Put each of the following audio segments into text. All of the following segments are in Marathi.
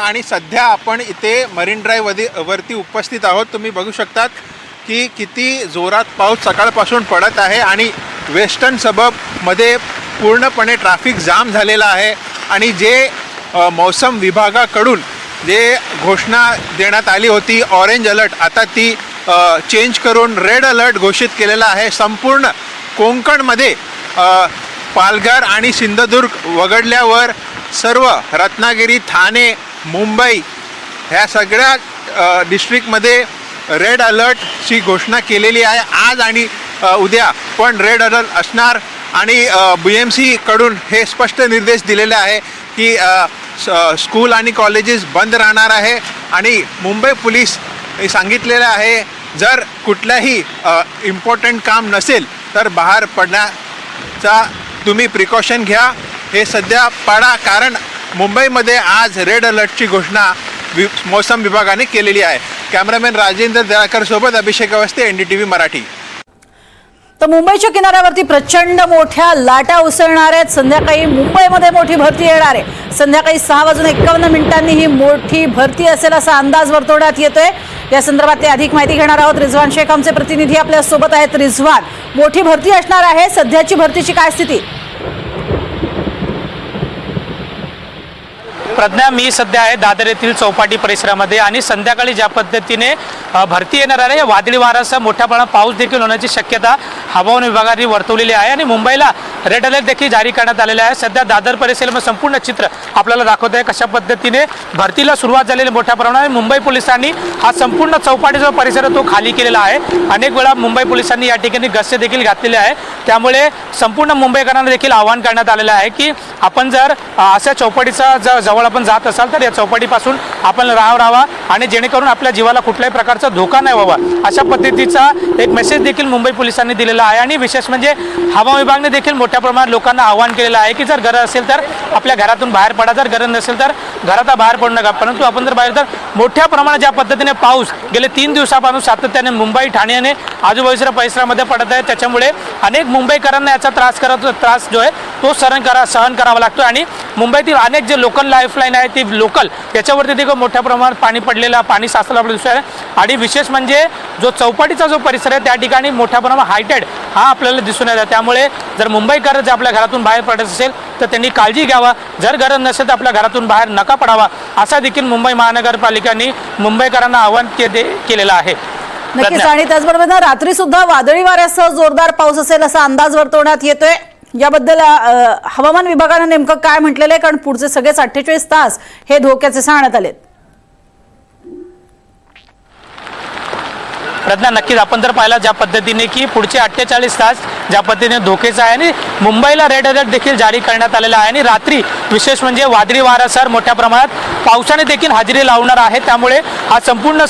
आणि सध्या आपण इथे मरीन ड्राईव्ह वरती उपस्थित आहोत। तुम्ही बघू शकतात की किती जोरात पाऊस सकाळपासून पडत आहे आणि वेस्टर्न सबअर्बमध्ये पूर्णपणे ट्रॅफिक जाम झालेला आहे। आणि जे मौसम विभागाकडून जे घोषणा देण्यात आली होती ऑरेंज अलर्ट, आता ती चेंज करून रेड अलर्ट घोषित केलेला आहे। संपूर्ण कोकणमध्ये पालघर आणि सिंधुदुर्ग वगळल्यावर सर्व रत्नागिरी, ठाणे, मुंबई ह्या सगळ्या डिस्ट्रिक्टमध्ये रेड अलर्टची घोषणा केलेली आहे। आज आणि उद्या पण रेड अलर्ट असणार आणि BMC कडून हे स्पष्ट निर्देश दिलेले आहे की स्कूल आणि कॉलेजेस बंद राहणार आहे। आणि मुंबई पोलीस सांगितलेलं आहे जर कुठल्याही इम्पॉर्टंट काम नसेल तर बाहेर पडण्याचा तुम्ही प्रिकॉशन घ्या, हे सध्या पाळा, कारण मुंबईमध्ये आज रेड अलर्टची घोषणा मौसम विभागाने केलेली आहे। कॅमेरामॅन राजेंद्र दयाकर सोबत अभिषेक अवस्थे, NDTV मराठी। तर मुंबईच्या किनाऱ्यावरती प्रचंड मोठ्या लाटा उसळणार आहेत। संध्याकाळी मुंबईमध्ये मोठी भरती येणार आहे। संध्याकाळी 6:51 ही मोठी भरती असेल असा अंदाज वर्तवण्यात येतोय। या संदर्भात अधिक माहिती घेणार आहोत। रिजवान शेख आमचे प्रतिनिधी आपल्या सोबत आहेत। रिजवान, मोठी भरती असणार आहे, सध्याची भरतीची काय स्थिती? प्रज्ञा, मी सध्या आहे दादर येथील चौपाटी परिसरामध्ये आणि संध्याकाळी ज्या पद्धतीने भरती येणार आहे, वादळी वाऱ्यासह मोठ्या प्रमाणात पाऊस देखील होण्याची शक्यता हवामान विभागाने वर्तवलेली आहे आणि मुंबईला रेड अलर्ट देखील जारी करण्यात आलेला आहे। सध्या दादर परिसरामध्ये संपूर्ण चित्र आपल्याला दाखवत आहे कशा पद्धतीने भरतीला सुरुवात झालेली मोठ्या प्रमाणात। मुंबई पोलिसांनी हा संपूर्ण चौपाटीचा परिसर तो खाली केलेला आहे। अनेक वेळा मुंबई पोलिसांनी या ठिकाणी गस्त देखील घातलेले आहे। त्यामुळे संपूर्ण मुंबईकरांना देखील आवाहन करण्यात आलेलं आहे की आपण जर अशा चौपाटीचा जवळ आपण जात असाल तर या चौपाटीपासून आपण राहावा आणि जेणेकरून आपल्या जीवाला कुठल्याही प्रकारचा धोका नाही व्हावा, अशा पद्धतीचा एक मेसेज देखील मुंबई पोलिसांनी दिलेला आहे। आणि विशेष म्हणजे हवामान विभागाने देखील मोठ्या प्रमाणात लोकांना आवाहन केलेलं आहे की जर गरज असेल तर आपल्या घरातून बाहेर पडा, जर गरज नसेल तर घरात बाहेर पडू नका। परंतु आपण जर बाहेर तर मोठ्या प्रमाणात ज्या पद्धतीने पाऊस गेले 3 दिवसापासून सातत्याने मुंबई, ठाणे आणि आजूबाजूच्या परिसरामध्ये पडत आहे, त्याच्यामुळे अनेक मुंबईकरांना याचा त्रास जो आहे तो सहन करावा लागतो। आणि मुंबईतील अनेक जे लोकल लाईफलाईन आहे ती लोकल याच्यावरती देखील मोठ्या प्रमाणात पाणी साचलेलं आपल्याला दिसत आहे। आणि विशेष म्हणजे जो चौपाटीचा जो परिसर आहे त्या ठिकाणी मोठ्या प्रमाणात हायटेड हा आपल्याला दिसून येतो। त्यामुळे जर मुंबईकर जर आपल्या घरातून बाहेर पडत असेल तर त्यांनी काळजी घ्यावा, जर गरज नसेल तर आपल्या घरातून बाहेर नका पडावा, असा देखील मुंबई महानगरपालिकेने मुंबईकरांना आवाहन केलेलं आहे। नक्कीच, आणि त्याचबरोबर रात्री सुद्धा वादळी वाऱ्यासह जोरदार पाऊस असेल असा अंदाज वर्तवण्यात येतोय। याबद्दल हवामान विभागाने नेमकं काय म्हटलेलं आहे, कारण पुढचे सगळेच 48 तास हे धोक्याचे सांगण्यात आलेत? प्रज्ञा, नक्कीच आपण जर पाहिला ज्या पद्धतीने की पुढचे 48 तास ज्या पद्धतीने धोक्याचा आहे आणि मुंबईला रेड अलर्ट देखील जारी करण्यात आलेला आहे। आणि रात्री विशेष म्हणजे वादळी वाऱ्यासह मोठ्या प्रमाणात पावसाने देखील हजेरी लावणार आहे। त्यामुळे हा संपूर्ण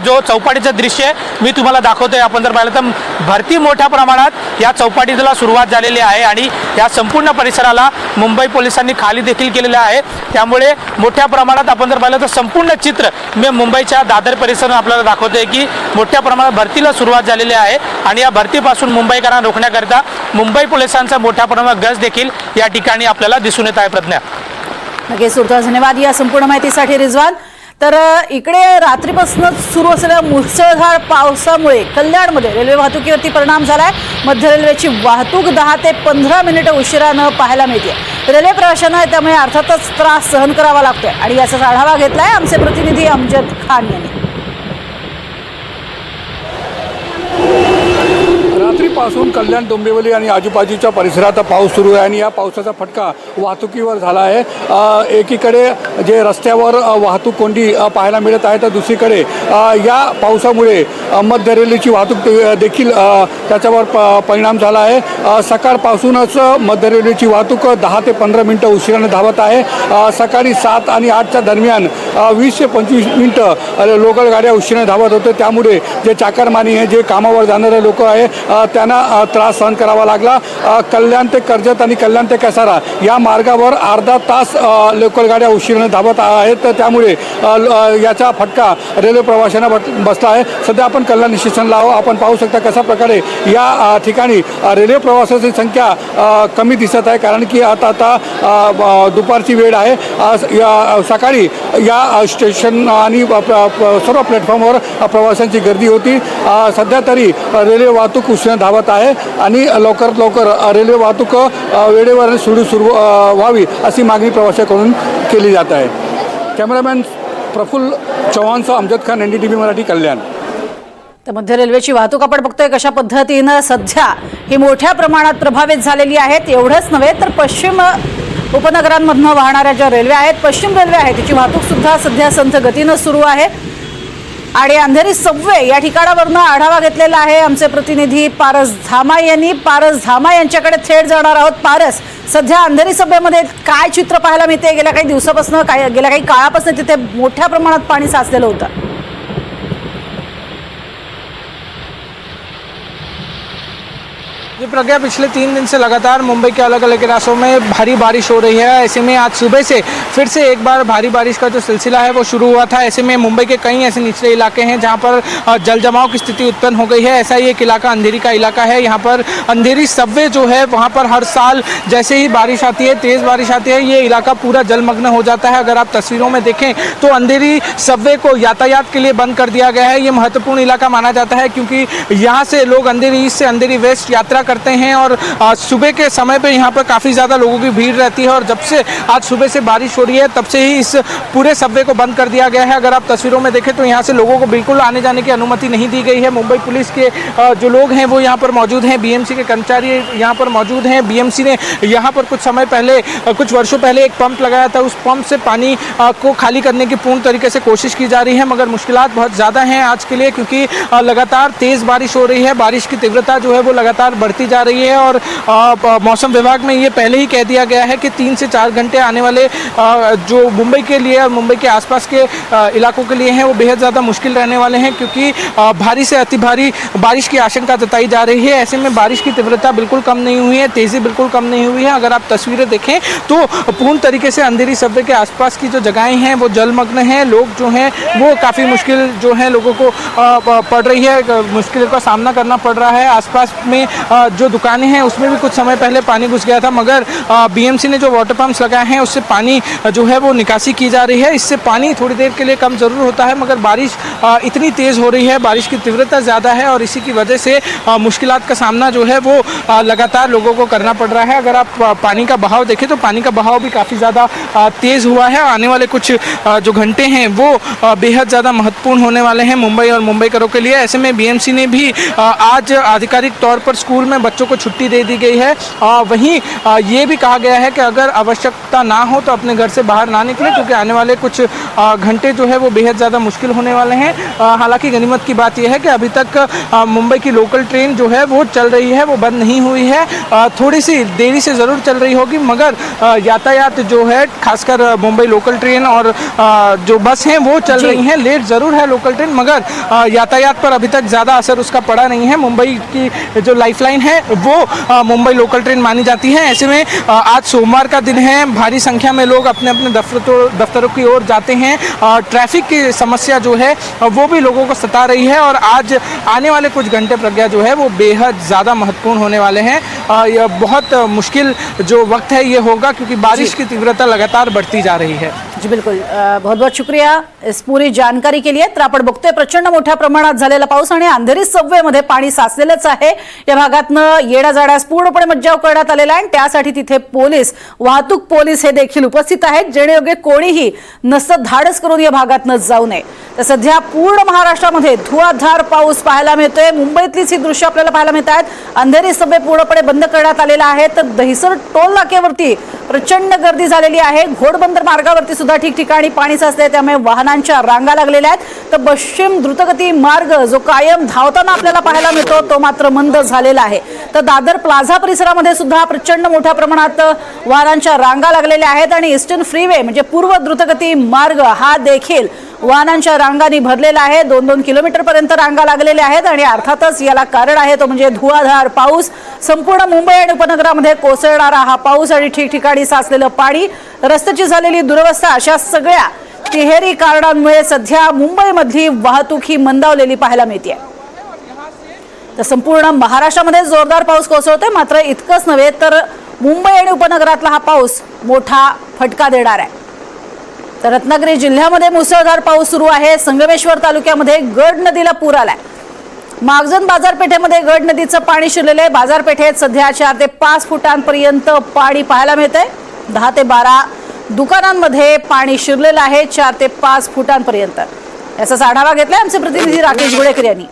जो चौपाटीचं दृश्य आहे मी तुम्हाला दाखवतोय। आपण जर पाहिलं तर भरती मोठ्या प्रमाणात या चौपाटीला सुरुवात झालेली आहे आणि या संपूर्ण परिसराला मुंबई पोलिसांनी खाली देखील केलेलं आहे। त्यामुळे मोठ्या प्रमाणात आपण जर पाहिलं तर संपूर्ण चित्र मी मुंबईच्या दादर परिसरात आपल्याला दाखवतोय की मोठ्या प्रमाणात भरतीला सुरुवात झालेली आहे। आणि या भरतीपासून मुंबईकरांना रोखण्याकरिता मुंबई पोलिसांचा मोठ्या प्रमाणात गस्त देखील या ठिकाणी आपल्याला दिसून येत आहे। प्रज्ञा, नक्कीच, धन्यवाद या संपूर्ण माहितीसाठी रिजवान। तर इकडे रात्रीपासूनच सुरू असलेल्या मुसळधार पावसामुळे कल्याणमध्ये रेल्वे वाहतुकीवरती परिणाम झालाय। मध्य रेल्वेची वाहतूक 10 ते 15 मिनिटं उशिरानं पाहायला मिळते। रेल्वे प्रवाशांना त्यामुळे अर्थातच त्रास सहन करावा लागतोय आणि याचा आढावा घेतलाय आमचे प्रतिनिधी अमजद खान यांनी। रात्रीपासून कल्याण, डोंबिवली आणि आजूबाजूच्या परिसरात पाऊस सुरू आहे आणि या पावसाचा फटका वाहतुकीवर झाला आहे। एकीकडे जे रस्त्यावर वाहतूक कोंडी पाहायला मिळत आहे तर दुसरीकडे या पावसामुळे मध्य रेल्वेची वाहतूक देखील त्याच्यावर परिणाम झाला आहे। सकाळपासूनच मध्य रेल्वेची वाहतूक 10 ते 15 मिनिटं उशिराने धावत आहे। सकाळी 7 आणि 8च्या दरम्यान 20 ते 25 मिनिटं लोकल गाड्या उशिराने धावत होते, त्यामुळे जे चाकरमानी आहे, जे कामावर जाणारे लोक आहे लोकांना त्रास सहन करावा लागला. कल्याण ते कर्जत आणि कल्याण ते कसारा या मार्गावर अर्धा तास लोकल गाड्या उशिराने धावत आहेत. तर त्यामुळे याचा फटका रेल्वे प्रवाशांना बसला आहे. सध्या आपण कल्याण स्टेशनला आहोत. आपण पाहू शकता कशा प्रकारे या ठिकाणी रेल्वे प्रवासाची संख्या कमी दिसत आहे, कारण की आता दुपारची वेळ आहे. सकाळी या स्टेशन आणि सर्व प्लॅटफॉर्मवर प्रवाशांची गर्दी होती. सध्या तरी रेल्वे वाहतूक उशिराने धावत आहे आणि लवकरात लवकर रेल्वे वाहतूक वेळेवर सुरू व्हावी अशी मागणी प्रवाशांकडून केली जात आहे. कॅमेरामॅन प्रफुल्ल चव्हाणसह अमजद खान, NDTV मराठी, कल्याण. तर मध्य रेल्वेची वाहतूक आपण बघतोय कशा पद्धतीनं सध्या ही मोठ्या प्रमाणात प्रभावित झालेली आहेत. एवढंच नव्हे तर पश्चिम उपनगरांमधनं वाहणाऱ्या ज्या रेल्वे आहेत, पश्चिम रेल्वे आहे, तिची वाहतूक सुद्धा सध्या संथ गतीनं सुरू आहे. आणि अंधेरी सबवे या ठिकाणावरनं आढावा घेतलेला आहे आमचे प्रतिनिधी पारस धामा यांनी. पारस धामा यांच्याकडे थेट जाणार आहोत. पारस, सध्या अंधेरी सबवेमध्ये काय चित्र पाहायला मिळते? गेल्या काही दिवसापासून गेल्या काही काळापासून तिथे मोठ्या प्रमाणात पाणी साचलेलं होतं. जी प्रज्ञा, पिछले 3 दिन से लगातार मुंबई के अलग अलग इलाकों में भारी बारिश हो रही है. ऐसे में आज सुबह से फिर से एक बार भारी बारिश का जो सिलसिला है वो शुरू हुआ था. ऐसे में मुंबई के कई ऐसे निचले इलाके हैं जहां पर जल जमाव की स्थिति उत्पन्न हो गई है. ऐसा ही एक इलाका अंधेरी का इलाका है. यहाँ पर अंधेरी सबवे जो है वहाँ पर हर साल जैसे ही बारिश आती है, तेज़ बारिश आती है, ये इलाका पूरा जलमग्न हो जाता है. अगर आप तस्वीरों में देखें तो अंधेरी सबवे को यातायात के लिए बंद कर दिया गया है. ये महत्वपूर्ण इलाका माना जाता है क्योंकि यहाँ से लोग अंधेरी ईस्ट से अंधेरी वेस्ट यात्रा करते हैं और सुबह के समय पे यहाँ पर काफ़ी ज़्यादा लोगों की भीड़ रहती है. और जब से आज सुबह से बारिश हो रही है तब से ही इस पूरे सबवे को बंद कर दिया गया है. अगर आप तस्वीरों में देखें तो यहाँ से लोगों को बिल्कुल आने जाने की अनुमति नहीं दी गई है. मुंबई पुलिस के जो लोग हैं वो यहाँ पर मौजूद हैं. BMC के कर्मचारी यहाँ पर मौजूद हैं. BMC ने यहाँ पर कुछ समय पहले, कुछ वर्षों पहले एक पंप लगाया था. उस पंप से पानी को खाली करने की पूर्ण तरीके से कोशिश की जा रही है, मगर मुश्किलात बहुत ज़्यादा हैं आज के लिए, क्योंकि लगातार तेज़ बारिश हो रही है. बारिश की तीव्रता जो है वो लगातार बढ़ती जा रही है. और मौसम विभाग में ये पहले ही कह दिया गया है कि 3 से 4 घंटे आने वाले जो मुंबई के लिए और मुंबई के आसपास के इलाकों के लिए हैं वो बेहद ज़्यादा मुश्किल रहने वाले हैं, क्योंकि भारी से अति भारी बारिश की आशंका जताई जा रही है. ऐसे में बारिश की तीव्रता बिल्कुल कम नहीं हुई है, तेज़ी बिल्कुल कम नहीं हुई है. अगर आप तस्वीरें देखें तो पूर्ण तरीके से अंधेरी सबवे के आसपास की जो जगहें हैं वो जलमग्न हैं. लोग जो हैं वो काफ़ी मुश्किल जो है लोगों को पड़ रही है, मुश्किल का सामना करना पड़ रहा है. आसपास में जो दुकानें हैं उसमें भी कुछ समय पहले पानी घुस गया था, मगर BMC ने जो वाटर पंप्स लगाए हैं उससे पानी जो है वो निकासी की जा रही है. इससे पानी थोड़ी देर के लिए कम ज़रूर होता है, मगर बारिश इतनी तेज़ हो रही है, बारिश की तीव्रता ज़्यादा है और इसी की वजह से मुश्किलात का सामना जो है वो लगातार लोगों को करना पड़ रहा है. अगर आप पानी का बहाव देखें तो पानी का बहाव भी काफ़ी ज़्यादा तेज़ हुआ है. आने वाले कुछ जो घंटे हैं वो बेहद ज़्यादा महत्वपूर्ण होने वाले हैं मुंबई और मुंबईकरों के लिए. ऐसे में BMC ने भी आज आधिकारिक तौर पर स्कूल में बच्चों को छुट्टी दे दी गई है. वहीं ये भी कहा गया है कि अगर आवश्यकता ना हो तो अपने घर से बाहर ना निकले, क्योंकि आने वाले कुछ घंटे जो है वो बेहद ज़्यादा मुश्किल होने वाले हैं. हालांकि गनीमत की बात यह है कि अभी तक मुंबई की लोकल ट्रेन जो है वो चल रही है, वो बंद नहीं हुई है. थोड़ी सी देरी से ज़रूर चल रही होगी, मगर यातायात जो है खासकर मुंबई लोकल ट्रेन और जो बस हैं वो चल रही हैं. लेट ज़रूर है लोकल ट्रेन, मगर यातायात पर अभी तक ज़्यादा असर उसका पड़ा नहीं है. मुंबई की जो लाइफलाइन है वो मुंबई लोकल ट्रेन मानी जाती है. ऐसे में आज सोमवार का दिन है, भारी संख्या में लोग अपने अपने दफ्तरों की ओर जाते हैं. ट्रैफिक की समस्या जो है वो भी लोगों को सता रही है और आज आने वाले कुछ घंटे प्रज्ञा जो है वो बेहद ज़्यादा महत्वपूर्ण होने वाले हैं. यह बहुत मुश्किल जो वक्त है ये होगा, क्योंकि बारिश की तीव्रता लगातार बढ़ती जा रही है. जी बिलकुल, बहुत बहुत शुक्रिया इस पूरी जानकारी के लिए. तर आपण बघतोय प्रचंड मोठ्या प्रमाणात झालेला पाऊस आणि अंधेरी सबवेमध्ये पाणी साचलेलंच आहे. या भागातनं येण्या जाण्यास पूर्णपणे मज्जाव करण्यात आलेला आहे आणि त्यासाठी तिथे पोलीस, वाहतूक पोलीस हे देखील उपस्थित आहेत, जेणेयोग्य कोणीही नसतं धाडस करून या भागातनं जाऊ नये. तर सध्या पूर्ण महाराष्ट्रामध्ये धुवाधार पाऊस पाहायला मिळतोय. मुंबईतलीच ही दृश्य आपल्याला पाहायला मिळत आहेत. अंधेरी सबवे पूर्णपणे बंद करण्यात आलेला आहे. तर दहिसर टोल नाक्यावरती प्रचंड गर्दी झालेली आहे. घोडबंदर मार्गावरती सुद्धा ठिकठिकाणी पाणी साचले, त्यामुळे वाहनांच्या रांगा लागलेल्या आहेत. तर पश्चिम द्रुतगती मार्ग जो कायम धावताना आपल्याला पाहायला मिळतो तो मात्र मंद झालेला आहे. तर दादर प्लाझा परिसरामध्ये सुद्धा प्रचंड मोठ्या प्रमाणात वाहनांच्या रांगा लागलेल्या आहेत आणि ईस्टर्न फ्रीवे म्हणजे पूर्व द्रुतगती मार्ग हा देखील वाहनांच्या रांगांनी भरलेला आहे. 2-2 किलोमीटरपर्यंत रांगा लागलेल्या आहेत आणि अर्थातच याला कारण आहे तो म्हणजे धुवाधार पाऊस. संपूर्ण मुंबई आणि उपनगरामध्ये कोसळणारा हा पाऊस आणि ठिकठिकाणी साचलेलं पाणी, रस्त्याची झालेली दुरवस्था, अशा सगळ्या तिहेरी कारणांमुळे सध्या मुंबईमधली वाहतूक ही मंदावलेली पाहायला मिळते. तर संपूर्ण महाराष्ट्रामध्ये जोरदार पाऊस कोसळतोय. मात्र इतकंच नव्हे तर मुंबई आणि उपनगरातला हा पाऊस मोठा फटका देणार आहे. तर रत्नागिरी जिल्ह्यामध्ये मुसळधार पाऊस सुरू आहे. संगमेश्वर तालुक्यामध्ये गड नदीला पूर आलाय. मागजन बाजारपेठेमध्ये गड नदीचं पाणी शिरलेलं आहे. बाजारपेठेत सध्या 4 ते 5 फुटांपर्यंत पाणी पाहायला मिळतंय. 10 ते 12 दुकानांमध्ये पाणी शिरलेलं आहे 4 ते 5 फुटांपर्यंत. याचाच आढावा घेतलाय आमचे प्रतिनिधी राकेश गुडेकर यांनी.